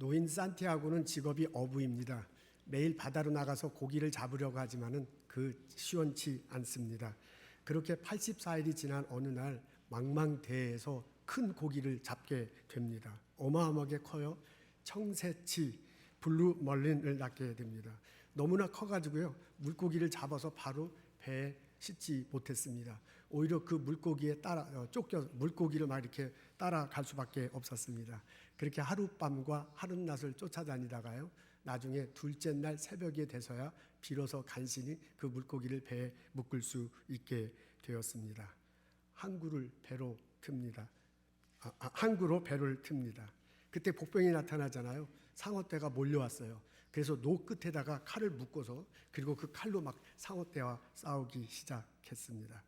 노인 산티아고는 직업이 어부입니다. 매일 바다로 나가서 고기를 잡으려고 하지만은 시원치 않습니다. 그렇게 84일이 지난 어느 날 망망대해에서 큰 고기를 잡게 됩니다. 어마어마하게 커요. 청새치, 블루 멀린을 낳게 됩니다. 너무나 커가지고요, 물고기를 잡아서 바로 배에 싣지 못했습니다. 오히려 그 물고기에 물고기를 막 이렇게 따라갈 수밖에 없었습니다. 그렇게 하룻밤과 하룻낮을 쫓아다니다가요, 나중에 둘째 날 새벽이 돼서야 비로소 간신히 그 물고기를 배에 묶을 수 있게 되었습니다. 항구로 배를 틉니다. 그때 복병이 나타나잖아요. 상어떼가 몰려왔어요. 그래서 노 끝에다가 칼을 묶어서, 그리고 그 칼로 막 상어떼와 싸우기 시작했습니다.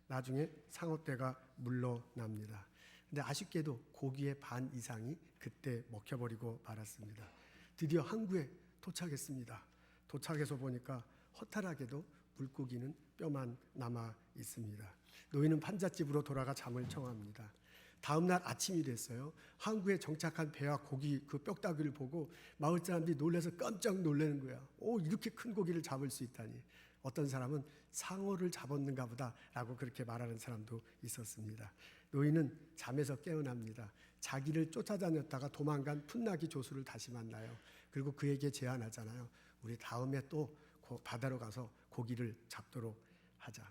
나중에 상어떼가 물러납니다. 근데 아쉽게도 고기의 반 이상이 그때 먹혀버리고 말았습니다. 드디어 항구에 도착했습니다. 도착해서 보니까 허탈하게도 물고기는 뼈만 남아 있습니다. 노인은 판잣집으로 돌아가 잠을 청합니다. 다음 날 아침이 됐어요. 항구에 정착한 배와 고기, 그 뼈다귀를 보고 마을 사람들이 놀라서 깜짝 놀라는 거야. 이렇게 큰 고기를 잡을 수 있다니. 어떤 사람은 상어를 잡았는가 보다 라고 그렇게 말하는 사람도 있었습니다. 노인은 잠에서 깨어납니다. 자기를 쫓아다녔다가 도망간 풋나기 조수를 다시 만나요. 그리고 그에게 제안하잖아요. 우리 다음에 또 바다로 가서 고기를 잡도록 하자.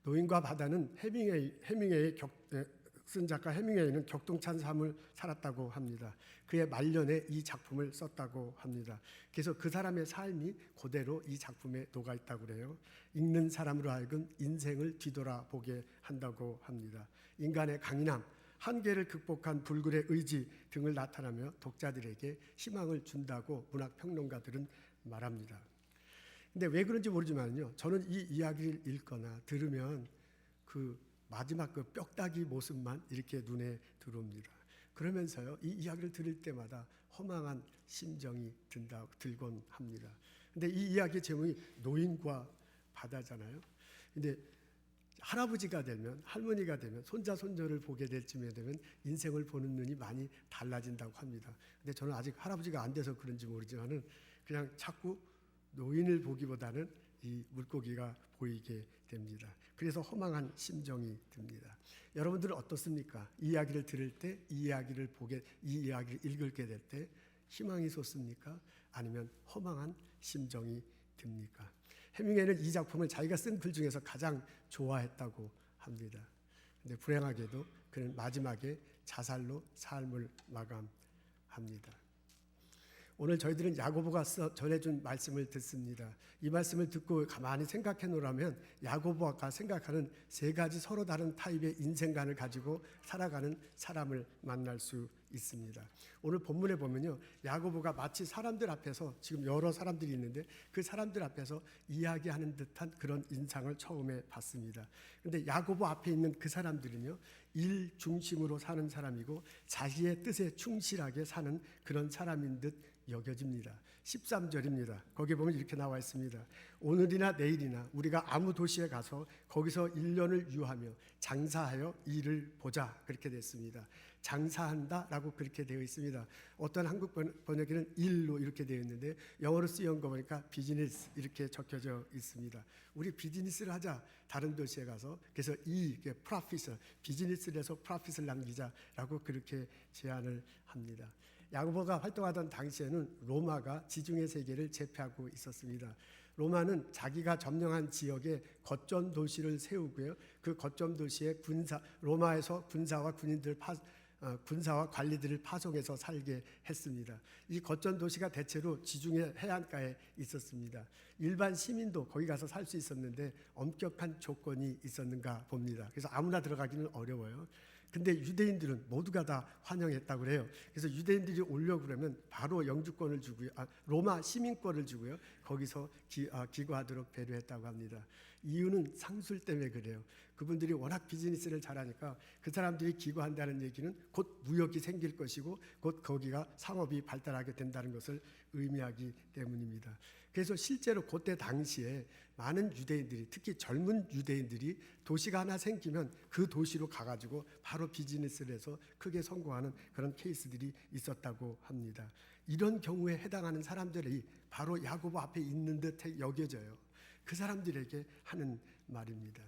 노인과 바다는 쓴 작가 해밍웨이는 격동찬 삶을 살았다고 합니다. 그의 말년에 이 작품을 썼다고 합니다. 그래서 그 사람의 삶이 그대로 이 작품에 녹아 있다고 그래요. 읽는 사람으로 하여금 인생을 뒤돌아보게 한다고 합니다. 인간의 강인함, 한계를 극복한 불굴의 의지 등을 나타내며 독자들에게 희망을 준다고 문학평론가들은 말합니다. 근데 왜 그런지 모르지만요, 저는 이 이야기를 읽거나 들으면 그 마지막 그 뼈다귀 모습만 이렇게 눈에 들어옵니다. 그러면서요, 이 이야기를 들을 때마다 허망한 심정이 들곤 합니다. 근데 이 이야기의 제목이 노인과 바다잖아요. 근데 할아버지가 되면, 할머니가 되면, 손자 손녀를 보게 될 쯤에 되면 인생을 보는 눈이 많이 달라진다고 합니다. 근데 저는 아직 할아버지가 안 돼서 그런지 모르지만은 그냥 자꾸 노인을 보기보다는 이 물고기가 보이게 됩니다. 그래서 허망한 심정이 듭니다. 여러분들은 어떻습니까? 이 이야기를 들을 때, 이 이야기를 읽게 될 때 희망이 솟습니까? 아니면 허망한 심정이 듭니까? 해밍웨이는 이 작품을 자기가 쓴 글 중에서 가장 좋아했다고 합니다. 근데 불행하게도 그는 마지막에 자살로 삶을 마감합니다. 오늘 저희들은 야고보가 전해준 말씀을 듣습니다. 이 말씀을 듣고 가만히 생각해 놓으라면 야고보가 생각하는 세 가지 서로 다른 타입의 인생관을 가지고 살아가는 사람을 만날 수 있습니다. 오늘 본문에 보면요, 야고보가 마치 사람들 앞에서, 지금 여러 사람들이 있는데 그 사람들 앞에서 이야기하는 듯한 그런 인상을 처음에 봤습니다. 그런데 야고보 앞에 있는 그 사람들은요, 일 중심으로 사는 사람이고 자기의 뜻에 충실하게 사는 그런 사람인 듯 여겨집니다. 13절입니다. 거기에 보면 이렇게 나와 있습니다. 오늘이나 내일이나 우리가 아무 도시에 가서 거기서 1년을 유하며 장사하여 일을 보자, 그렇게 됐습니다. 장사한다 라고 그렇게 되어 있습니다. 어떤 한국 번역에는 일로 이렇게 되어 있는데 영어로 쓰여온 거 보니까 비즈니스 이렇게 적혀져 있습니다. 우리 비즈니스를 하자, 다른 도시에 가서. 그래서 프로핏을, 비즈니스를 해서 프로핏을 남기자라고 그렇게 제안을 합니다. 야고보가 활동하던 당시에는 로마가 지중해 세계를 제패하고 있었습니다. 로마는 자기가 점령한 지역에 거점 도시를 세우고요, 그 거점 도시에 로마에서 군사와 관리들을 파송해서 살게 했습니다. 이 거점 도시가 대체로 지중해 해안가에 있었습니다. 일반 시민도 거기 가서 살 수 있었는데 엄격한 조건이 있었는가 봅니다. 그래서 아무나 들어가기는 어려워요. 근데 유대인들은 모두가 다 환영했다고 그래요. 그래서 유대인들이 오려고 그러면 바로 영주권을 주고요, 로마 시민권을 주고요, 거기서 기거하도록 배려했다고 합니다. 이유는 상술 때문에 그래요. 그분들이 워낙 비즈니스를 잘하니까 그 사람들이 기거한다는 얘기는 곧 무역이 생길 것이고 곧 거기가 상업이 발달하게 된다는 것을 의미하기 때문입니다. 그래서 실제로 그때 당시에 많은 유대인들이, 특히 젊은 유대인들이 도시가 하나 생기면 그 도시로 가가지고 바로 비즈니스를 해서 크게 성공하는 그런 케이스들이 있었다고 합니다. 이런 경우에 해당하는 사람들이 바로 야고보 앞에 있는 듯 여겨져요. 그 사람들에게 하는 말입니다.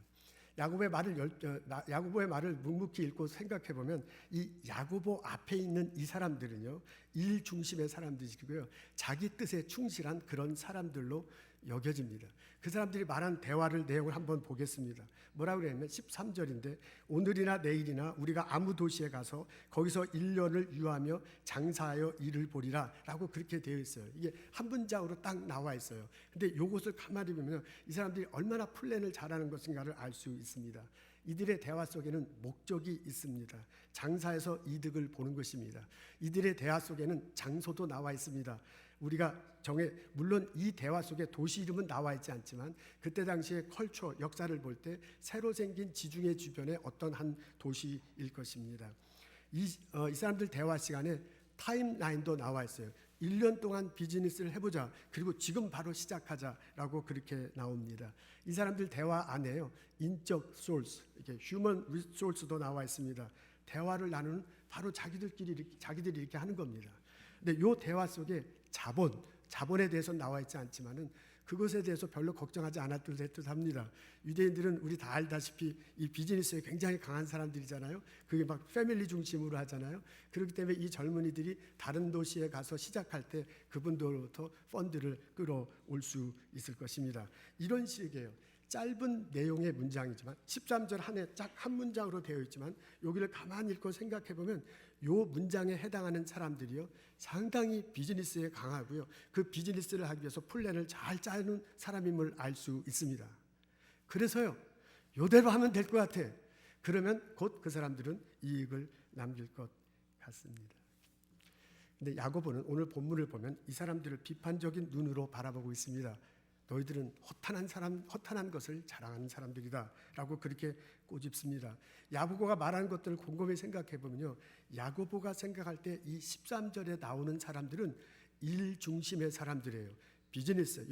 야고보의 말을 묵묵히 읽고 생각해 보면 이 야고보 앞에 있는 이 사람들은요, 일 중심의 사람들이고요, 자기 뜻에 충실한 그런 사람들로 여겨집니다. 그 사람들이 말한 대화를 내용을 한번 보겠습니다. 뭐라고 그랬냐면 13절인데 오늘이나 내일이나 우리가 아무 도시에 가서 거기서 1년을 유하며 장사하여 일을 보리라 라고 그렇게 되어 있어요. 이게 한 문장으로 딱 나와 있어요. 근데 이것을 가만히 보면 이 사람들이 얼마나 플랜을 잘하는 것인가를 알 수 있습니다. 이들의 대화 속에는 목적이 있습니다. 장사에서 이득을 보는 것입니다. 이들의 대화 속에는 장소도 나와 있습니다. 우리가 물론 이 대화 속에 도시 이름은 나와 있지 않지만 그때 당시의 컬처, 역사를 볼 때 새로 생긴 지중해 주변의 어떤 한 도시일 것입니다. 이 사람들 대화 시간에 타임라인도 나와 있어요. 1년 동안 비즈니스를 해보자. 그리고 지금 바로 시작하자라고 그렇게 나옵니다. 이 사람들 대화 안에요. 인적 소스, 이렇게 휴먼 리소스도 나와 있습니다. 대화를 나누는 바로 자기들이 이렇게 하는 겁니다. 근데 이 대화 속에 자본에 대해서 나와 있지 않지만은 그것에 대해서 별로 걱정하지 않았던 듯합니다. 유대인들은 우리 다 알다시피 이 비즈니스에 굉장히 강한 사람들이잖아요. 그게 막 패밀리 중심으로 하잖아요. 그렇기 때문에 이 젊은이들이 다른 도시에 가서 시작할 때 그분들로부터 펀드를 끌어올 수 있을 것입니다. 이런 식이에요. 짧은 내용의 문장이지만 13절 한해 딱 한 문장으로 되어 있지만 여기를 가만히 읽고 생각해 보면 이 문장에 해당하는 사람들이요 상당히 비즈니스에 강하고요 그 비즈니스를 하기 위해서 플랜을 잘 짜는 사람임을 알 수 있습니다. 그래서요 이대로 하면 될 것 같아. 그러면 곧 그 사람들은 이익을 남길 것 같습니다. 근데 야고보는 오늘 본문을 보면 이 사람들을 비판적인 눈으로 바라보고 있습니다. 너희들은 허탄한 것을 자랑하는 사람들이다 라고 그렇게 꼬집습니다. 야고보가 말하는 것들을 곰곰이 생각해 보면요 야고보가 생각할 때 이 13절에 나오는 사람들은 일 중심의 사람들이에요. 비즈니스,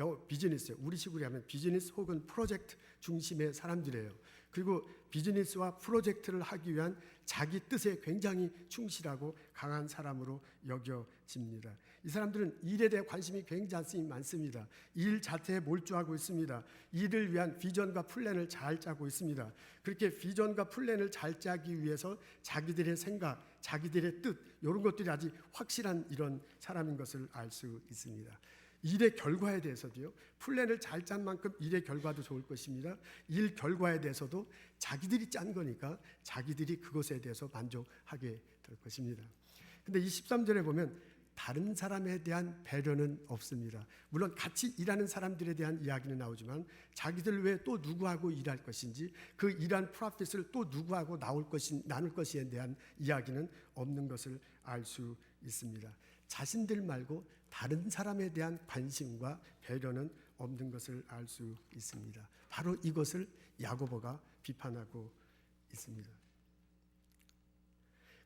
우리식으로 하면 비즈니스 혹은 프로젝트 중심의 사람들이에요. 그리고 비즈니스와 프로젝트를 하기 위한 자기 뜻에 굉장히 충실하고 강한 사람으로 여겨집니다. 이 사람들은 일에 대해 관심이 굉장히 많습니다. 일 자체에 몰두하고 있습니다. 일을 위한 비전과 플랜을 잘 짜고 있습니다. 그렇게 비전과 플랜을 잘 짜기 위해서 자기들의 생각, 자기들의 뜻 이런 것들이 아주 확실한 이런 사람인 것을 알 수 있습니다. 일의 결과에 대해서도요. 플랜을 잘 짠 만큼 일의 결과도 좋을 것입니다. 일 결과에 대해서도 자기들이 짠 거니까 자기들이 그것에 대해서 만족하게 될 것입니다. 근데 이 13절에 보면 다른 사람에 대한 배려는 없습니다. 물론 같이 일하는 사람들에 대한 이야기는 나오지만 자기들 외에 또 누구하고 일할 것인지 그 일한 프로핏을 또 누구하고 나눌 것에 대한 이야기는 없는 것을 알 수 있습니다. 자신들 말고 다른 사람에 대한 관심과 배려는 없는 것을 알 수 있습니다. 바로 이것을 야고보가 비판하고 있습니다.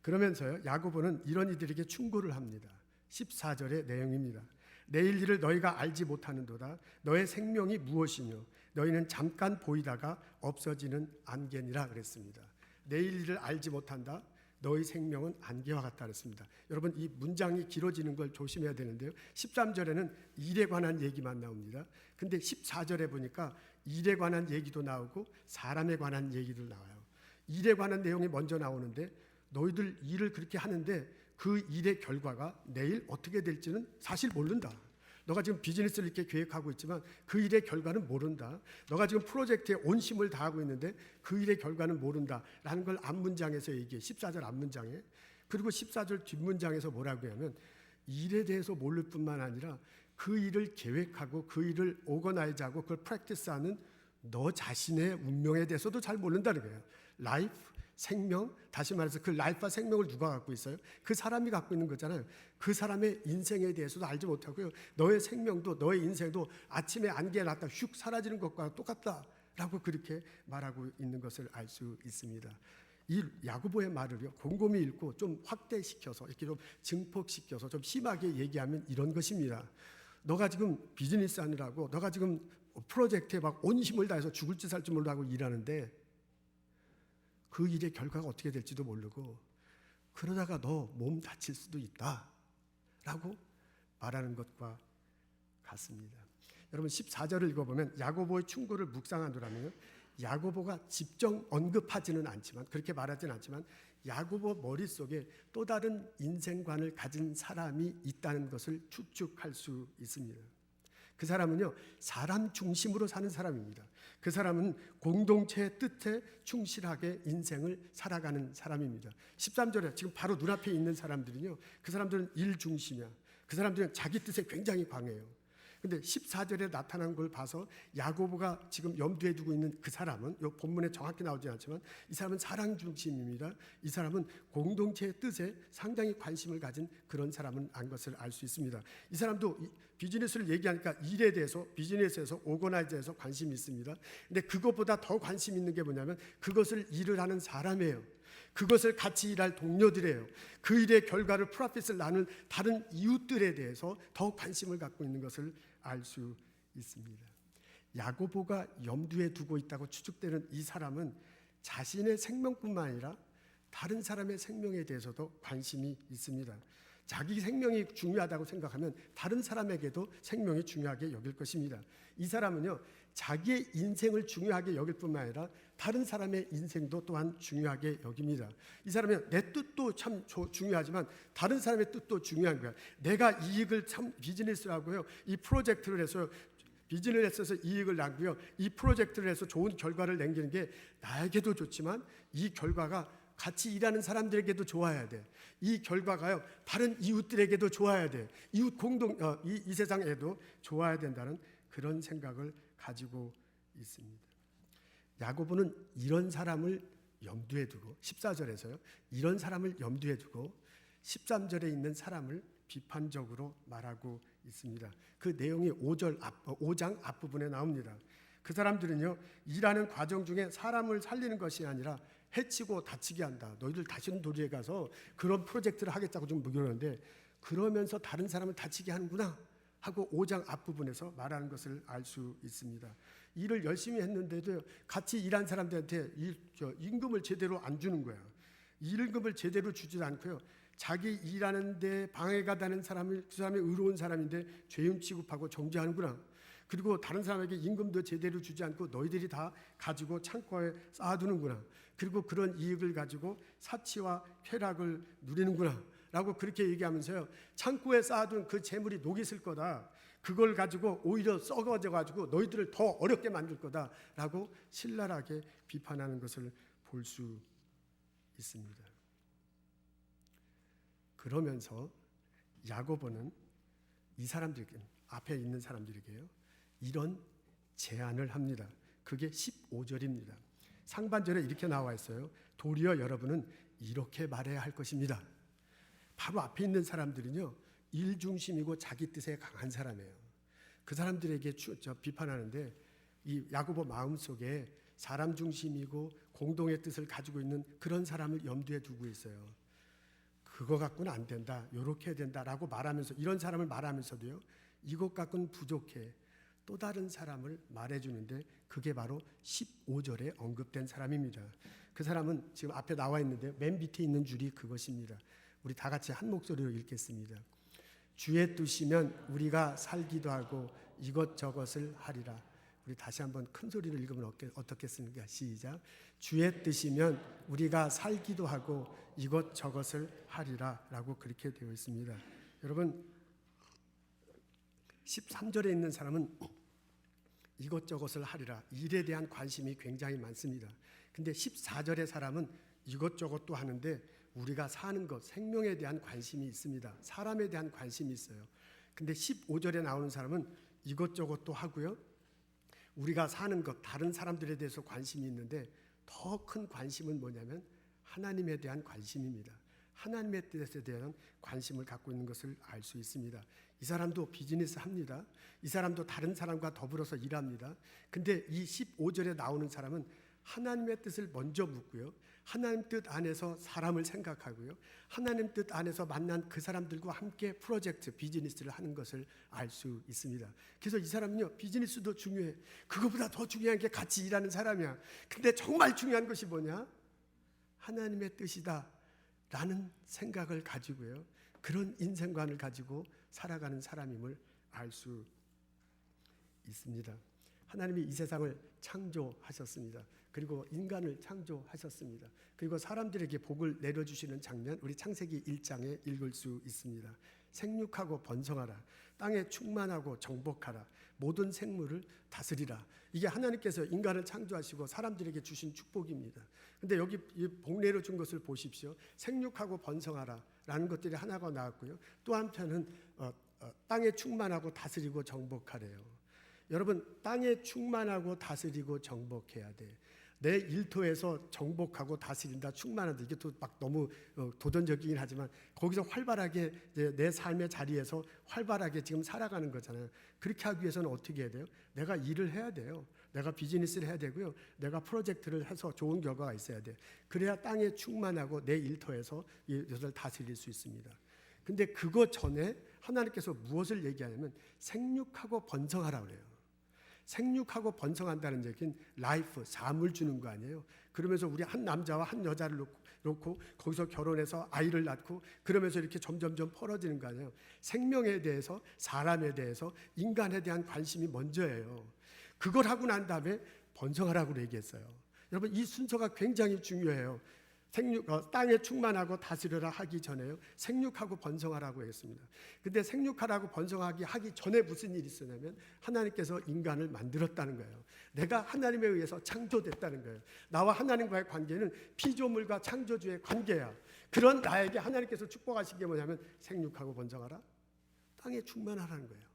그러면서요, 야고보는 이런 이들에게 충고를 합니다. 14절의 내용입니다. 내일 일을 너희가 알지 못하는도다. 너의 생명이 무엇이뇨? 너희는 잠깐 보이다가 없어지는 안개니라 그랬습니다. 내일 일을 알지 못한다. 너희 생명은 안개와 같다 그랬습니다. 여러분 이 문장이 길어지는 걸 조심해야 되는데요. 13절에는 일에 관한 얘기만 나옵니다. 근데 14절에 보니까 일에 관한 얘기도 나오고 사람에 관한 얘기도 나와요. 일에 관한 내용이 먼저 나오는데 너희들 일을 그렇게 하는데 그 일의 결과가 내일 어떻게 될지는 사실 모른다. 너가 지금 비즈니스를 이렇게 계획하고 있지만 그 일의 결과는 모른다. 너가 지금 프로젝트에 온 힘을 다하고 있는데 그 일의 결과는 모른다 라는 걸 앞문장에서 얘기해. 14절 앞문장에. 그리고 14절 뒷문장에서 뭐라고 하면 일에 대해서 모를 뿐만 아니라 그 일을 계획하고 그 일을 오거나이즈하고 그걸 프랙티스하는 너 자신의 운명에 대해서도 잘 모른다는 거예요. 라이프 생명, 다시 말해서 그 라이프와 생명을 누가 갖고 있어요? 그 사람이 갖고 있는 거잖아요. 그 사람의 인생에 대해서도 알지 못하고요. 너의 생명도 너의 인생도 아침에 안개에 났다 슉 사라지는 것과 똑같다라고 그렇게 말하고 있는 것을 알 수 있습니다. 이 야고보의 말을요 곰곰이 읽고 좀 확대시켜서 이렇게 좀 증폭시켜서 좀 심하게 얘기하면 이런 것입니다. 너가 지금 비즈니스 하느라고 너가 지금 프로젝트에 막 온 힘을 다해서 죽을 지 살 줄 모르고 일하는데 그 일의 결과가 어떻게 될지도 모르고 그러다가 너 몸 다칠 수도 있다 라고 말하는 것과 같습니다. 여러분 14절을 읽어보면 야고보의 충고를 묵상하노라면 야고보가 직접 언급하지는 않지만 그렇게 말하지는 않지만 야고보 머릿속에 또 다른 인생관을 가진 사람이 있다는 것을 추측할 수 있습니다. 그 사람은요 사람 중심으로 사는 사람입니다. 그 사람은 공동체의 뜻에 충실하게 인생을 살아가는 사람입니다. 13절에 지금 바로 눈앞에 있는 사람들은요 그 사람들은 일 중심이야. 그 사람들은 자기 뜻에 굉장히 강해요. 근데 14절에 나타난 걸 봐서 야고보가 지금 염두에 두고 있는 그 사람은 이 본문에 정확히 나오지 않지만 이 사람은 사랑 중심입니다. 이 사람은 공동체의 뜻에 상당히 관심을 가진 그런 사람은 안 것을 알 수 있습니다. 이 사람도 비즈니스를 얘기하니까 일에 대해서 비즈니스에서 오거나이즈에서 관심이 있습니다. 근데 그것보다 더 관심 있는 게 뭐냐면 그것을 일을 하는 사람이에요. 그것을 같이 일할 동료들이에요. 그 일의 결과를 프로핏을 나눌 다른 이웃들에 대해서 더 관심을 갖고 있는 것을 알 수 있습니다. 야고보가 염두에 두고 있다고 추측되는 이 사람은 자신의 생명뿐만 아니라 다른 사람의 생명에 대해서도 관심이 있습니다. 자기 생명이 중요하다고 생각하면 다른 사람에게도 생명이 중요하게 여길 것입니다. 이 사람은요 자기의 인생을 중요하게 여길 뿐만 아니라 다른 사람의 인생도 또한 중요하게 여깁니다. 이 사람은 내 뜻도 참 중요하지만 다른 사람의 뜻도 중요한 거야. 내가 이익을 참 비즈니스라고요 이 프로젝트를 해서 비즈니스에서 이익을 남고요 이 프로젝트를 해서 좋은 결과를 남기는 게 나에게도 좋지만 이 결과가 같이 일하는 사람들에게도 좋아야 돼. 이 결과가요 다른 이웃들에게도 좋아야 돼. 이웃 공동 이 세상에도 좋아야 된다는 그런 생각을 가지고 있습니다. 야고보는 이런 사람을 염두에 두고 14절에서요 이런 사람을 염두에 두고 13절에 있는 사람을 비판적으로 말하고 있습니다. 그 내용이 5장 앞부분에 나옵니다. 그 사람들은요 일하는 과정 중에 사람을 살리는 것이 아니라 해치고 다치게 한다. 너희들 다시는 도리에 가서 그런 프로젝트를 하겠다고 좀 그러는데 그러면서 다른 사람을 다치게 하는구나 하고 5장 앞부분에서 말하는 것을 알 수 있습니다. 일을 열심히 했는데도 같이 일한 사람들한테 임금을 제대로 안 주는 거야. 임금을 제대로 주지 않고요. 자기 일하는데 방해가 되는 사람을 그 사람이 의로운 사람인데 죄인 취급하고 정죄하는구나. 그리고 다른 사람에게 임금도 제대로 주지 않고 너희들이 다 가지고 창고에 쌓아두는구나. 그리고 그런 이익을 가지고 사치와 쾌락을 누리는구나 라고 그렇게 얘기하면서요 창고에 쌓아둔 그 재물이 녹이 슬 거다. 그걸 가지고 오히려 썩어져 가지고 너희들을 더 어렵게 만들 거다 라고 신랄하게 비판하는 것을 볼 수 있습니다. 그러면서 야고보는 이 사람들에게 앞에 있는 사람들에게요 이런 제안을 합니다. 그게 15절입니다. 상반절에 이렇게 나와 있어요. 도리어 여러분은 이렇게 말해야 할 것입니다. 바로 앞에 있는 사람들은요 일 중심이고 자기 뜻에 강한 사람이에요. 그 사람들에게 비판하는데 이 야고보 마음속에 사람 중심이고 공동의 뜻을 가지고 있는 그런 사람을 염두에 두고 있어요. 그거 갖고는 안 된다. 요렇게 해야 된다라고 말하면서 이런 사람을 말하면서도요 이것 갖고는 부족해. 또 다른 사람을 말해주는데 그게 바로 15절에 언급된 사람입니다. 그 사람은 지금 앞에 나와 있는데 맨 밑에 있는 줄이 그것입니다. 우리 다 같이 한 목소리로 읽겠습니다. 주의 뜻이면 우리가 살기도 하고 이것저것을 하리라. 우리 다시 한번 큰 소리로 읽으면 어떻겠습니까? 시작. 주의 뜻이면 우리가 살기도 하고 이것저것을 하리라 라고 그렇게 되어 있습니다. 여러분 13절에 있는 사람은 이것저것을 하리라. 일에 대한 관심이 굉장히 많습니다. 근데 14절의 사람은 이것저것도 하는데 우리가 사는 것, 생명에 대한 관심이 있습니다. 사람에 대한 관심이 있어요. 근데 15절에 나오는 사람은 이것저것도 하고요. 우리가 사는 것, 다른 사람들에 대해서 관심이 있는데 더 큰 관심은 뭐냐면 하나님에 대한 관심입니다. 하나님의 뜻에 대한 관심을 갖고 있는 것을 알 수 있습니다. 이 사람도 비즈니스 합니다. 이 사람도 다른 사람과 더불어서 일합니다. 근데 이 15절에 나오는 사람은 하나님의 뜻을 먼저 묻고요. 하나님 뜻 안에서 사람을 생각하고요. 하나님 뜻 안에서 만난 그 사람들과 함께 프로젝트, 비즈니스를 하는 것을 알 수 있습니다. 그래서 이 사람은요, 비즈니스도 중요해. 그거보다 더 중요한 게 같이 일하는 사람이야. 근데 정말 중요한 것이 뭐냐? 하나님의 뜻이다 라는 생각을 가지고요, 그런 인생관을 가지고 살아가는 사람임을 알 수 있습니다. 하나님이 이 세상을 창조하셨습니다. 그리고 인간을 창조하셨습니다. 그리고 사람들에게 복을 내려주시는 장면, 우리 창세기 1장에 읽을 수 있습니다. 생육하고 번성하라, 땅에 충만하고 정복하라, 모든 생물을 다스리라. 이게 하나님께서 인간을 창조하시고 사람들에게 주신 축복입니다. 근데 여기 복 내려준 것을 보십시오. 생육하고 번성하라 라는 것들이 하나가 나왔고요, 또 한편은 땅에 충만하고 다스리고 정복하래요. 여러분, 땅에 충만하고 다스리고 정복해야 돼. 내 일터에서 정복하고 다스린다, 충만한다, 이게 또 막 너무 도전적이긴 하지만 거기서 활발하게 내 삶의 자리에서 활발하게 지금 살아가는 거잖아요. 그렇게 하기 위해서는 어떻게 해야 돼요? 내가 일을 해야 돼요. 내가 비즈니스를 해야 되고요. 내가 프로젝트를 해서 좋은 결과가 있어야 돼. 그래야 땅에 충만하고 내 일터에서 이것을 다스릴 수 있습니다. 근데 그거 전에 하나님께서 무엇을 얘기하냐면 생육하고 번성하라고 그래요. 생육하고 번성한다는 얘기는 라이프, 삶을 주는 거 아니에요. 그러면서 우리 한 남자와 한 여자를 놓고 거기서 결혼해서 아이를 낳고 그러면서 이렇게 점점점 벌어지는 거 아니에요. 생명에 대해서, 사람에 대해서, 인간에 대한 관심이 먼저예요. 그걸 하고 난 다음에 번성하라고 얘기했어요. 여러분, 이 순서가 굉장히 중요해요. 땅에 충만하고 다스려라 하기 전에요, 생육하고 번성하라고 했습니다. 근데 생육하라고 번성하기 하기 전에 무슨 일이 있었냐면 하나님께서 인간을 만들었다는 거예요. 내가 하나님에 의해서 창조됐다는 거예요. 나와 하나님과의 관계는 피조물과 창조주의 관계야. 그런 나에게 하나님께서 축복하신 게 뭐냐면 생육하고 번성하라, 땅에 충만하라는 거예요.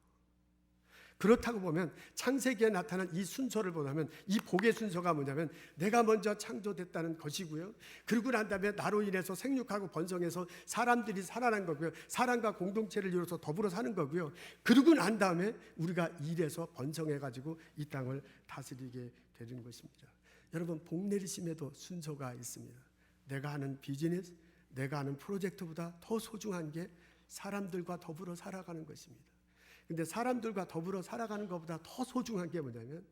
그렇다고 보면 창세기에 나타난 이 순서를 보면 이 복의 순서가 뭐냐면 내가 먼저 창조됐다는 것이고요, 그리고 난 다음에 나로 인해서 생육하고 번성해서 사람들이 살아난 거고요, 사람과 공동체를 이루어서 더불어 사는 거고요, 그리고 난 다음에 우리가 일해서 번성해가지고 이 땅을 다스리게 되는 것입니다. 여러분, 복 내리심에도 순서가 있습니다. 내가 하는 비즈니스, 내가 하는 프로젝트보다 더 소중한 게 사람들과 더불어 살아가는 것입니다. 근데 사람들과 더불어 살아가는 것보다 더 소중한 게 뭐냐면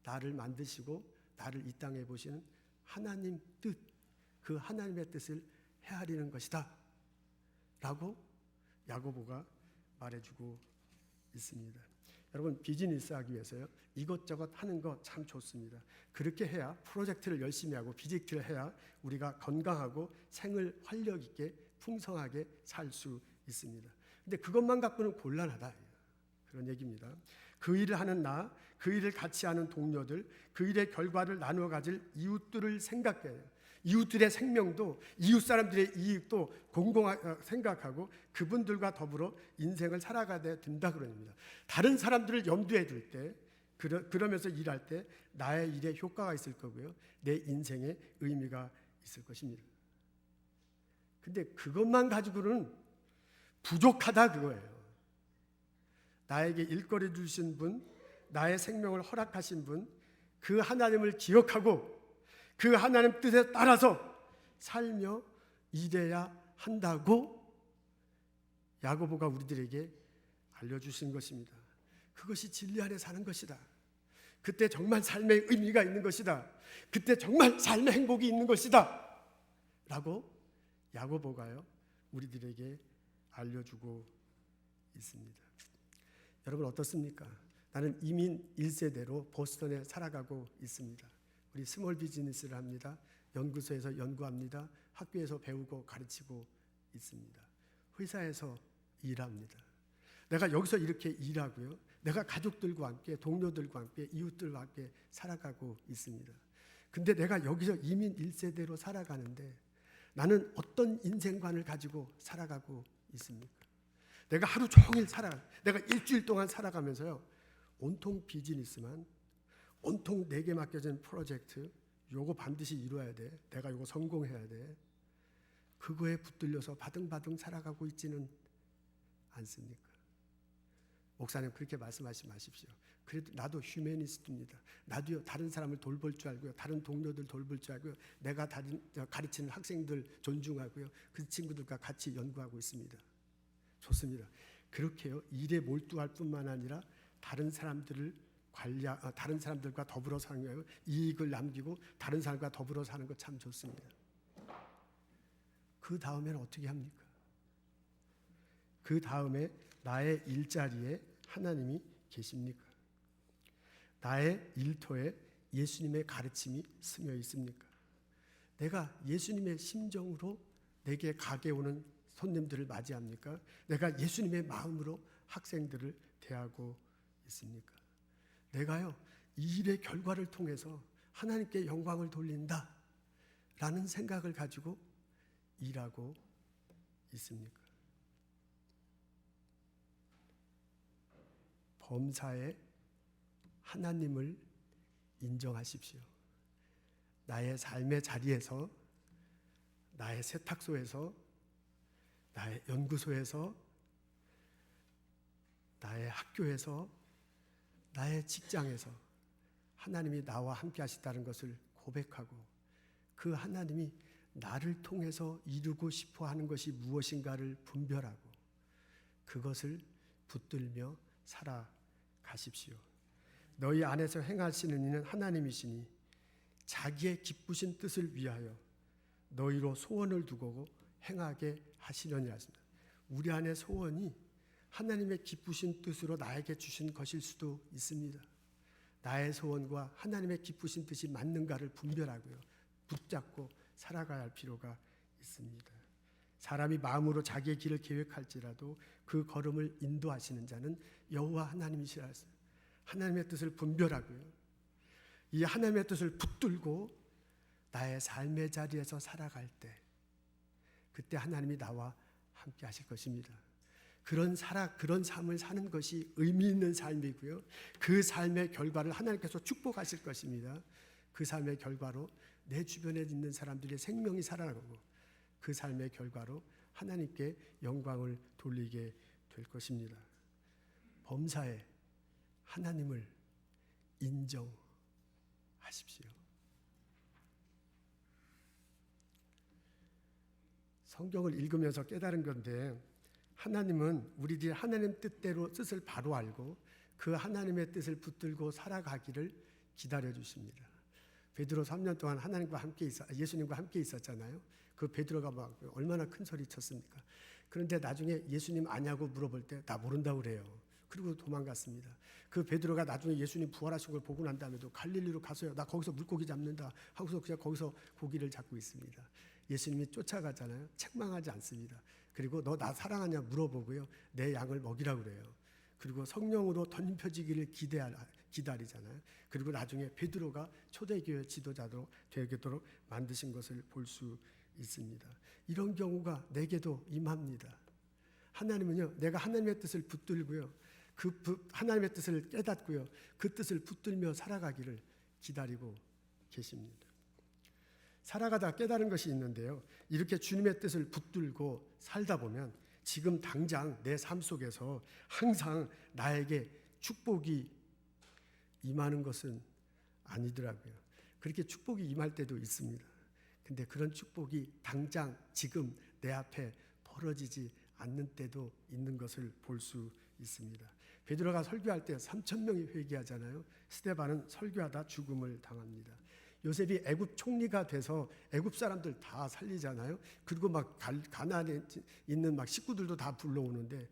나를 만드시고 나를 이 땅에 보시는 하나님 뜻, 그 하나님의 뜻을 헤아리는 것이다 라고 야고보가 말해주고 있습니다. 여러분, 비즈니스 하기 위해서요, 이것저것 하는 거 참 좋습니다. 그렇게 해야, 프로젝트를 열심히 하고 비즈니스를 해야 우리가 건강하고 생을 활력 있게 풍성하게 살 수 있습니다. 근데 그것만 갖고는 곤란하다, 그런 얘기입니다. 그 일을 하는 나, 그 일을 같이 하는 동료들, 그 일의 결과를 나누어 가질 이웃들을 생각해요. 이웃들의 생명도, 이웃 사람들의 이익도 공공하게 생각하고 그분들과 더불어 인생을 살아가야 된다 그럽니다. 다른 사람들을 염두에 둘 때, 그러면서 일할 때 나의 일에 효과가 있을 거고요, 내 인생에 의미가 있을 것입니다. 근데 그것만 가지고는 부족하다 그거예요. 나에게 일거리 주신 분, 나의 생명을 허락하신 분, 그 하나님을 기억하고 그 하나님 뜻에 따라서 살며 일해야 한다고 야고보가 우리들에게 알려주신 것입니다. 그것이 진리 안에 사는 것이다. 그때 정말 삶의 의미가 있는 것이다. 그때 정말 삶의 행복이 있는 것이다 라고 야고보가요, 우리들에게 알려주고 있습니다. 여러분, 어떻습니까? 나는 이민 1세대로 보스턴에 살아가고 있습니다. 우리 스몰 비즈니스를 합니다. 연구소에서 연구합니다. 학교에서 배우고 가르치고 있습니다. 회사에서 일합니다. 내가 여기서 이렇게 일하고요, 내가 가족들과 함께, 동료들과 함께, 이웃들과 함께 살아가고 있습니다. 근데 내가 여기서 이민 1세대로 살아가는데 나는 어떤 인생관을 가지고 살아가고 있습니까? 내가 하루 종일 내가 일주일 동안 살아가면서요, 온통 비즈니스만, 온통 내게 맡겨진 프로젝트, 요거 반드시 이루어야 돼. 내가 요거 성공해야 돼. 그거에 붙들려서 바등바등 살아가고 있지는 않습니까? 목사님 그렇게 말씀하지 마십시오. 그래도 나도 휴머니스트입니다. 나도요 다른 사람을 돌볼 줄 알고요, 다른 동료들 돌볼 줄 알고요, 내가 가르치는 학생들 존중하고요, 그 친구들과 같이 연구하고 있습니다. 좋습니다. 그렇게요 일에 몰두할 뿐만 아니라 다른 사람들과 더불어 사는 이익을 남기고 다른 사람과 더불어 사는 것 참 좋습니다. 그 다음에는 어떻게 합니까? 그 다음에 나의 일자리에 하나님이 계십니까? 나의 일터에 예수님의 가르침이 스며 있습니까? 내가 예수님의 심정으로 내게 가게 오는 손님들을 맞이합니까? 내가 예수님의 마음으로 학생들을 대하고 있습니까? 내가요 이 일의 결과를 통해서 하나님께 영광을 돌린다 라는 생각을 가지고 일하고 있습니까? 범사에 하나님을 인정하십시오. 나의 삶의 자리에서, 나의 세탁소에서, 나의 연구소에서, 나의 학교에서, 나의 직장에서 하나님이 나와 함께 하시다는 것을 고백하고 그 하나님이 나를 통해서 이루고 싶어 하는 것이 무엇인가를 분별하고 그것을 붙들며 살아가십시오. 너희 안에서 행하시는 이는 하나님이시니 자기의 기쁘신 뜻을 위하여 너희로 소원을 두고 행하게 하시려니 하십니다. 우리 안의 소원이 하나님의 기쁘신 뜻으로 나에게 주신 것일 수도 있습니다. 나의 소원과 하나님의 기쁘신 뜻이 맞는가를 분별하고요, 붙잡고 살아가야 할 필요가 있습니다. 사람이 마음으로 자기의 길을 계획할지라도 그 걸음을 인도하시는 자는 여호와 하나님이시라 했어요. 하나님의 뜻을 분별하고요, 이 하나님의 뜻을 붙들고 나의 삶의 자리에서 살아갈 때 그때 하나님이 나와 함께 하실 것입니다. 그런 삶을 사는 것이 의미 있는 삶이고요, 그 삶의 결과를 하나님께서 축복하실 것입니다. 그 삶의 결과로 내 주변에 있는 사람들의 생명이 살아나고 그 삶의 결과로 하나님께 영광을 돌리게 될 것입니다. 범사에 하나님을 인정하십시오. 성경을 읽으면서 깨달은 건데, 하나님은 우리들이 하나님 뜻대로 뜻을 바로 알고 그 하나님의 뜻을 붙들고 살아가기를 기다려 주십니다. 베드로 3년 동안 예수님과 함께 있었잖아요. 그 베드로가 막 얼마나 큰 소리 쳤습니까? 그런데 나중에 예수님 아냐고 물어볼 때 나 모른다고 그래요. 그리고 도망갔습니다. 그 베드로가 나중에 예수님 부활하신 걸 보고 난 다음에도 갈릴리로 가서요, 나 거기서 물고기 잡는다 하고서 그냥 거기서 고기를 잡고 있습니다. 예수님이 쫓아가잖아요. 책망하지 않습니다. 그리고 너 나 사랑하냐 물어보고요, 내 양을 먹이라고 그래요. 그리고 성령으로 던져지기를 기다리잖아요. 그리고 나중에 베드로가 초대교회 지도자로 되도록 만드신 것을 볼 수 있습니다. 이런 경우가 내게도 임합니다. 하나님은요, 내가 하나님의 뜻을 붙들고요, 하나님의 뜻을 깨닫고요, 그 뜻을 붙들며 살아가기를 기다리고 계십니다. 살아가다 깨달은 것이 있는데요, 이렇게 주님의 뜻을 붙들고 살다 보면 지금 당장 내 삶 속에서 항상 나에게 축복이 임하는 것은 아니더라고요. 그렇게 축복이 임할 때도 있습니다. 근데 그런 축복이 당장 지금 내 앞에 벌어지지 않는 때도 있는 것을 볼 수 있습니다. 베드로가 설교할 때 3,000명이 회개하잖아요. 스데반은 설교하다 죽음을 당합니다. 요셉이 애굽 총리가 돼서 애굽 사람들 다 살리잖아요. 그리고 막 가나안에 있는 막 식구들도 다 불러오는데,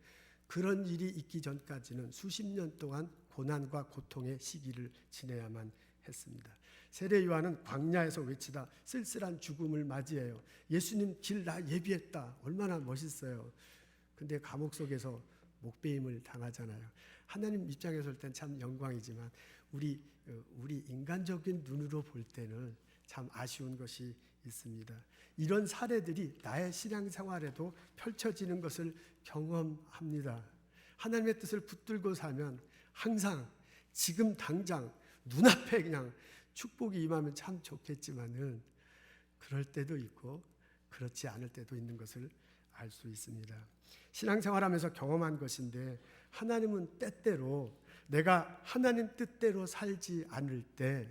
그런 일이 있기 전까지는 수십 년 동안 고난과 고통의 시기를 지내야만 했습니다. 세례 요한은 광야에서 외치다 쓸쓸한 죽음을 맞이해요. 예수님 길 나 예비했다. 얼마나 멋있어요. 근데 감옥 속에서 목베임을 당하잖아요. 하나님 입장에서 볼 땐 참 영광이지만 우리 인간적인 눈으로 볼 때는 참 아쉬운 것이 있습니다. 이런 사례들이 나의 신앙생활에도 펼쳐지는 것을 경험합니다. 하나님의 뜻을 붙들고 살면 항상 지금 당장 눈앞에 그냥 축복이 임하면 참 좋겠지만은 그럴 때도 있고 그렇지 않을 때도 있는 것을 알 수 있습니다. 신앙생활하면서 경험한 것인데, 하나님은 때때로 내가 하나님 뜻대로 살지 않을 때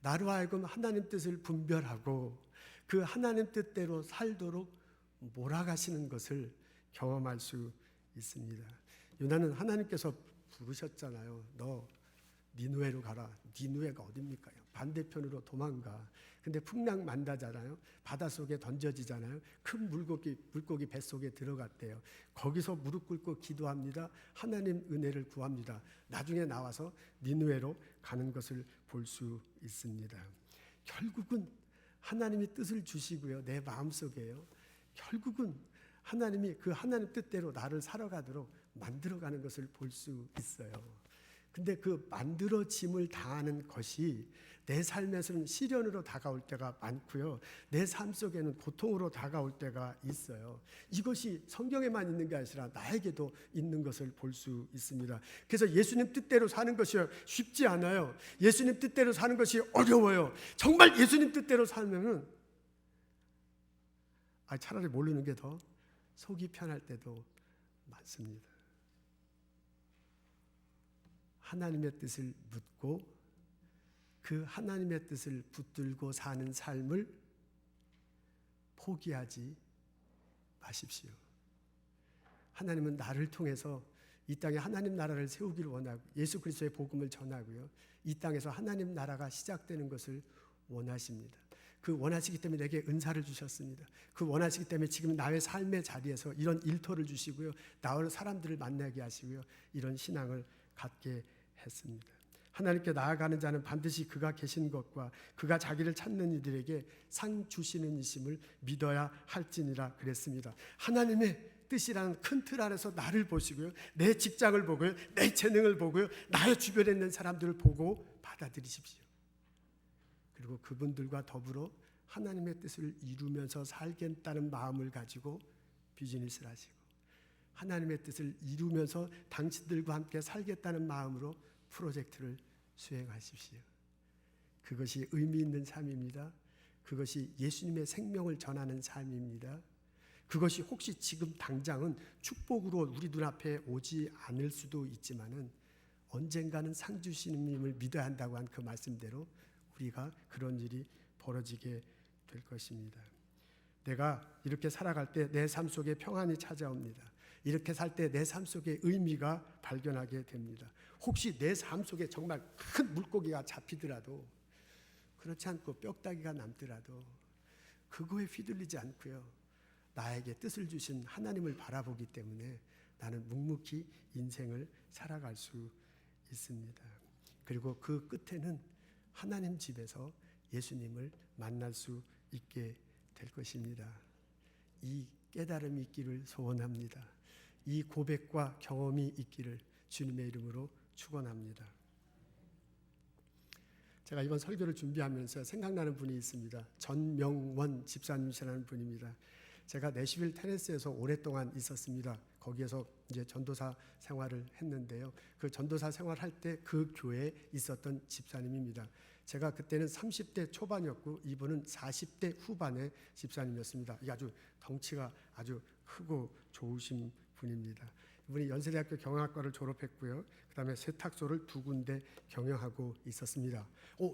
나로 하여금 하나님 뜻을 분별하고 그 하나님 뜻대로 살도록 몰아가시는 것을 경험할 수 있습니다. 요나는 하나님께서 부르셨잖아요. 너 니누에로 가라. 니누에가 어딥니까? 반대편으로 도망가. 근데 풍랑만다잖아요. 바닷속에 던져지잖아요. 큰 물고기 뱃속에 들어갔대요. 거기서 무릎 꿇고 기도합니다. 하나님 은혜를 구합니다. 나중에 나와서 니누에로 가는 것을 볼 수 있습니다. 결국은 하나님이 뜻을 주시고요. 내 마음속에요. 결국은 하나님이 그 하나님 뜻대로 나를 살아가도록 만들어가는 것을 볼 수 있어요. 근데 그 만들어짐을 당하는 것이 내 삶에서는 시련으로 다가올 때가 많고요. 내 삶 속에는 고통으로 다가올 때가 있어요. 이것이 성경에만 있는 게 아니라 나에게도 있는 것을 볼 수 있습니다. 그래서 예수님 뜻대로 사는 것이 쉽지 않아요. 예수님 뜻대로 사는 것이 어려워요. 정말 예수님 뜻대로 살면은 차라리 모르는 게 더 속이 편할 때도 많습니다. 하나님의 뜻을 묻고 그 하나님의 뜻을 붙들고 사는 삶을 포기하지 마십시오. 하나님은 나를 통해서 이 땅에 하나님 나라를 세우기를 원하고 예수 그리스도의 복음을 전하고요. 이 땅에서 하나님 나라가 시작되는 것을 원하십니다. 그 원하시기 때문에 내게 은사를 주셨습니다. 그 원하시기 때문에 지금 나의 삶의 자리에서 이런 일터를 주시고요. 나올 사람들을 만나게 하시고요. 이런 신앙을 갖게 했습니다. 하나님께 나아가는 자는 반드시 그가 계신 것과 그가 자기를 찾는 이들에게 상 주시는 이심을 믿어야 할지니라 그랬습니다. 하나님의 뜻이라는 큰 틀 안에서 나를 보시고요. 내 직장을 보고요. 내 재능을 보고요. 나의 주변에 있는 사람들을 보고 받아들이십시오. 그리고 그분들과 더불어 하나님의 뜻을 이루면서 살겠다는 마음을 가지고 비즈니스를 하시고 하나님의 뜻을 이루면서 당신들과 함께 살겠다는 마음으로 프로젝트를 수행하십시오. 그것이 의미 있는 삶입니다. 그것이 예수님의 생명을 전하는 삶입니다. 그것이 혹시 지금 당장은 축복으로 우리 눈앞에 오지 않을 수도 있지만은 언젠가는 상 주시님을 믿어야 한다고 한 그 말씀대로 우리가 그런 일이 벌어지게 될 것입니다. 내가 이렇게 살아갈 때 내 삶 속에 평안이 찾아옵니다. 이렇게 살 때 내 삶 속에 의미가 발견하게 됩니다. 혹시 내 삶 속에 정말 큰 물고기가 잡히더라도 그렇지 않고 뼈다귀가 남더라도 그거에 휘둘리지 않고요. 나에게 뜻을 주신 하나님을 바라보기 때문에 나는 묵묵히 인생을 살아갈 수 있습니다. 그리고 그 끝에는 하나님 집에서 예수님을 만날 수 있게 될 것입니다. 이 깨달음이 있기를 소원합니다. 이 고백과 경험이 있기를 주님의 이름으로 축원합니다. 제가 이번 설교를 준비하면서 생각나는 분이 있습니다. 전명원 집사님이라는 분입니다. 제가 내슈빌 테네시에서 오랫동안 있었습니다. 거기에서 이제 전도사 생활을 했는데요. 그 전도사 생활할 때 그 교회에 있었던 집사님입니다. 제가 그때는 30대 초반이었고 이분은 40대 후반의 집사님이었습니다. 이게 아주 덩치가 아주 크고 좋으신 분입니다. 이분이 연세대학교 경영학과를 졸업했고요. 그 다음에 세탁소를 2군데 경영하고 있었습니다.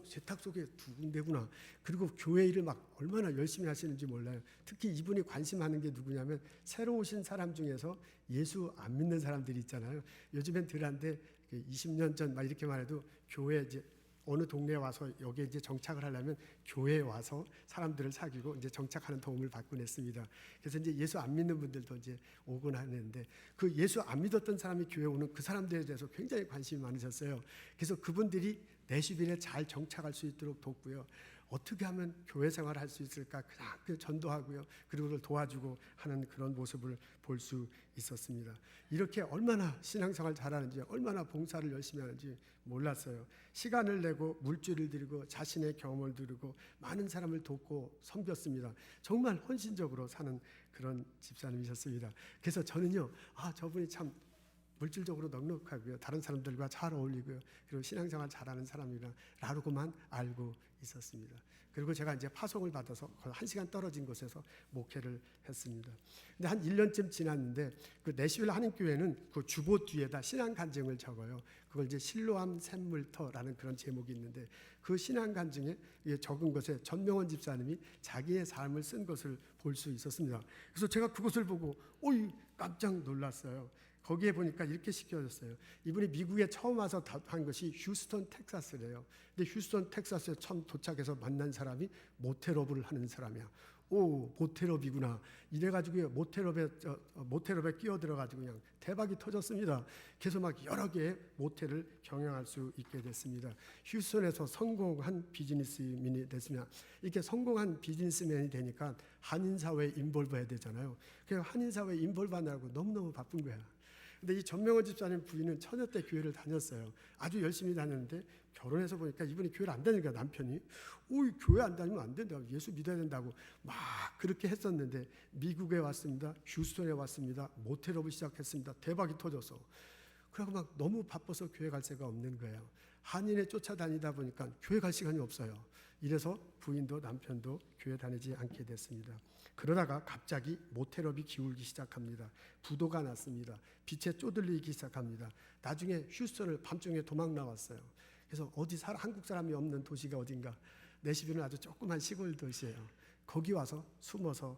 세탁소가 2군데구나. 그리고 교회 일을 막 얼마나 열심히 하시는지 몰라요. 특히 이분이 관심하는 게 누구냐면 새로 오신 사람 중에서 예수 안 믿는 사람들이 있잖아요. 요즘엔 덜한데 20년 전 막 이렇게 말해도 교회 이제 어느 동네에 와서 여기에 이제 정착을 하려면 교회에 와서 사람들을 사귀고 이제 정착하는 도움을 받곤 했습니다. 그래서 이제 예수 안 믿는 분들도 이제 오곤 하는데 그 예수 안 믿었던 사람이 교회 오는 그 사람들에 대해서 굉장히 관심이 많으셨어요. 그래서 그분들이 내슈빌에 잘 정착할 수 있도록 돕고요. 어떻게 하면 교회 생활을 할 수 있을까 그냥 전도하고요. 그리고 그걸 도와주고 하는 그런 모습을 볼 수 있었습니다. 이렇게 얼마나 신앙생활 잘하는지 얼마나 봉사를 열심히 하는지 몰랐어요. 시간을 내고 물질을 드리고 자신의 경험을 드리고 많은 사람을 돕고 섬겼습니다. 정말 헌신적으로 사는 그런 집사님이셨습니다. 그래서 저는요. 저분이 참 물질적으로 넉넉하고요. 다른 사람들과 잘 어울리고요. 그리고 신앙생활 잘하는 사람이라고만 알고 있었습니다. 그리고 제가 이제 파송을 받아서 1시간 떨어진 곳에서 목회를 했습니다. 근데 한 1년쯤 지났는데 그 내시빌 한인교회는 그 주보 뒤에다 신앙 간증을 적어요. 그걸 이제 실로암 샘물터라는 그런 제목이 있는데 그 신앙 간증에 적은 것에 전명원 집사님이 자기의 삶을 쓴 것을 볼 수 있었습니다. 그래서 제가 그것을 보고 깜짝 놀랐어요. 거기에 보니까 이렇게 시켜졌어요. 이분이 미국에 처음 와서 한 것이 휴스턴 텍사스래요. 근데 휴스턴 텍사스에 처음 도착해서 만난 사람이 모텔업을 하는 사람이야. 모텔업이구나. 이래가지고 모텔업에 끼어들어가지고 그냥 대박이 터졌습니다. 그래서 막 여러 개의 모텔을 경영할 수 있게 됐습니다. 휴스턴에서 성공한 비즈니스맨이 됐습니다. 이렇게 성공한 비즈니스맨이 되니까 한인사회에 인볼브해야 되잖아요. 그래서 한인사회에 인볼브하느라고 너무너무 바쁜 거야. 근데 이 전명원 집사님 부인은 처녀 때 교회를 다녔어요. 아주 열심히 다녔는데 결혼해서 보니까 이분이 교회를 안 다니니까 남편이 교회 안 다니면 안 된다고, 예수 믿어야 된다고 막 그렇게 했었는데 미국에 왔습니다. 휴스턴에 왔습니다. 모텔업을 시작했습니다. 대박이 터져서. 그러고 막 너무 바빠서 교회 갈 새가 없는 거예요. 한인에 쫓아다니다 보니까 교회 갈 시간이 없어요. 이래서 부인도 남편도 교회 다니지 않게 됐습니다. 그러다가 갑자기 모텔업이 기울기 시작합니다. 부도가 났습니다. 빛에 쪼들리기 시작합니다. 나중에 휴스턴을 밤중에 도망 나왔어요. 그래서 한국 사람이 없는 도시가 어딘가, 내시빌은 아주 조그만 시골 도시예요. 거기 와서 숨어서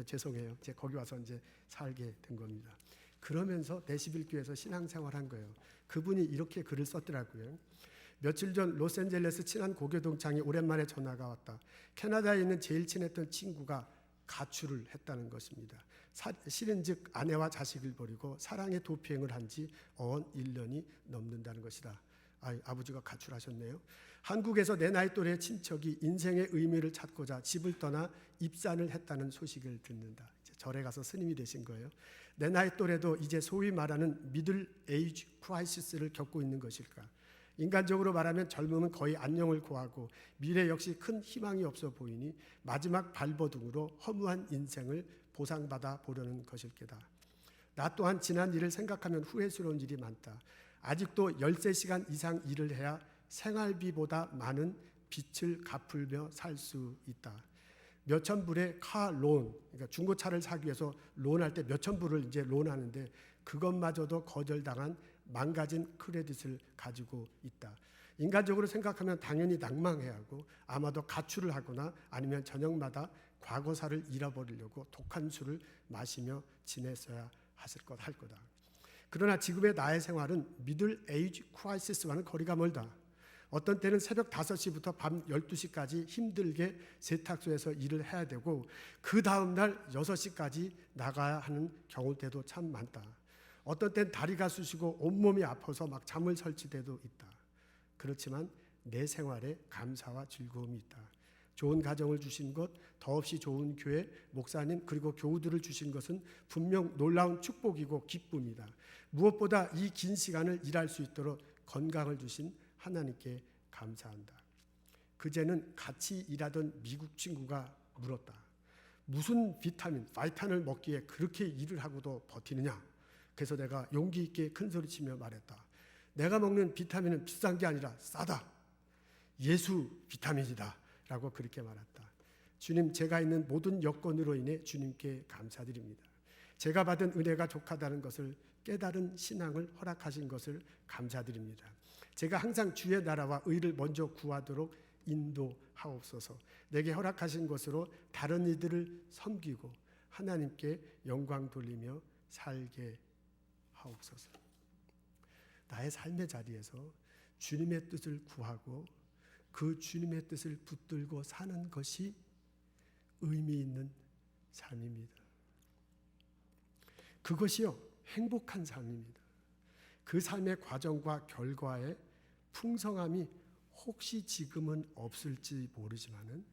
죄송해요. 거기 와서 이제 살게 된 겁니다. 그러면서 내시빌 교회에서 신앙생활한 거예요. 그분이 이렇게 글을 썼더라고요. 며칠 전 로스앤젤레스 친한 고교 동창이 오랜만에 전화가 왔다. 캐나다에 있는 제일 친했던 친구가 가출을 했다는 것입니다. 실은즉 아내와 자식을 버리고 사랑의 도피행을 한 지 1년이 넘는다는 것이다. 아버지가 가출하셨네요. 한국에서 내 나이 또래 친척이 인생의 의미를 찾고자 집을 떠나 입산을 했다는 소식을 듣는다. 이제 절에 가서 스님이 되신 거예요. 내 나이 또래도 이제 소위 말하는 미들 에이지 크라이시스를 겪고 있는 것일까? 인간적으로 말하면 젊음은 거의 안녕을 고하고 미래 역시 큰 희망이 없어 보이니 마지막 발버둥으로 허무한 인생을 보상받아 보려는 것일 게다. 나 또한 지난 일을 생각하면 후회스러운 일이 많다. 아직도 13시간 이상 일을 해야 생활비보다 많은 빚을 갚으며 살 수 있다. 몇천 불의 카 론, 그러니까 중고차를 사기 위해서 론할 때 몇천 불을 이제 론하는데 그것마저도 거절당한 망가진 크레딧을 가지고 있다. 인간적으로 생각하면 당연히 낭망해야 하고 아마도 가출을 하거나 아니면 저녁마다 과거사를 잃어버리려고 독한 술을 마시며 지냈어야 할 거다. 그러나 지금의 나의 생활은 미들 에이지 크라이시스와는 거리가 멀다. 어떤 때는 새벽 5시부터 밤 12시까지 힘들게 세탁소에서 일을 해야 되고 그 다음날 6시까지 나가야 하는 경우도 참 많다. 어떤 땐 다리가 쑤시고 온몸이 아파서 막 잠을 설칠 때도 있다. 그렇지만 내 생활에 감사와 즐거움이 있다. 좋은 가정을 주신 것, 더없이 좋은 교회, 목사님 그리고 교우들을 주신 것은 분명 놀라운 축복이고 기쁨이다. 무엇보다 이 긴 시간을 일할 수 있도록 건강을 주신 하나님께 감사한다. 그제는 같이 일하던 미국 친구가 물었다. 무슨 바이탄을 먹기에 그렇게 일을 하고도 버티느냐? 그래서 내가 용기 있게 큰 소리치며 말했다. 내가 먹는 비타민은 비싼 게 아니라 싸다. 예수 비타민이다. 라고 그렇게 말했다. 주님, 제가 있는 모든 여건으로 인해 주님께 감사드립니다. 제가 받은 은혜가 족하다는 것을 깨달은 신앙을 허락하신 것을 감사드립니다. 제가 항상 주의 나라와 의를 먼저 구하도록 인도하옵소서. 내게 허락하신 것으로 다른 이들을 섬기고 하나님께 영광 돌리며 살게 하옵소서. 나의 삶의 자리에서 주님의 뜻을 구하고 그 주님의 뜻을 붙들고 사는 것이 의미 있는 삶입니다. 그것이요, 행복한 삶입니다. 그 삶의 과정과 결과의 풍성함이 혹시 지금은 없을지 모르지만은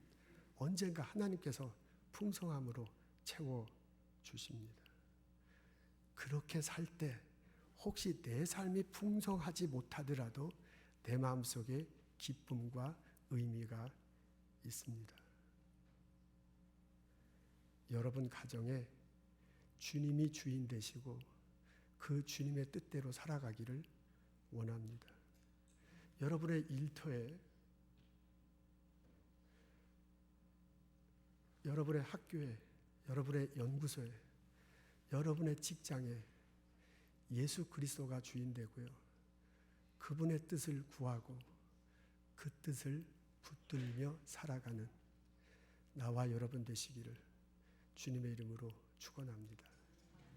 언젠가 하나님께서 풍성함으로 채워 주십니다. 그렇게 살 때 혹시 내 삶이 풍성하지 못하더라도 내 마음속에 기쁨과 의미가 있습니다. 여러분 가정에 주님이 주인 되시고 그 주님의 뜻대로 살아가기를 원합니다. 여러분의 일터에, 여러분의 학교에, 여러분의 연구소에, 여러분의 직장에 예수 그리스도가 주인 되고요. 그분의 뜻을 구하고 그 뜻을 붙들며 살아가는 나와 여러분 되시기를 주님의 이름으로 축원합니다.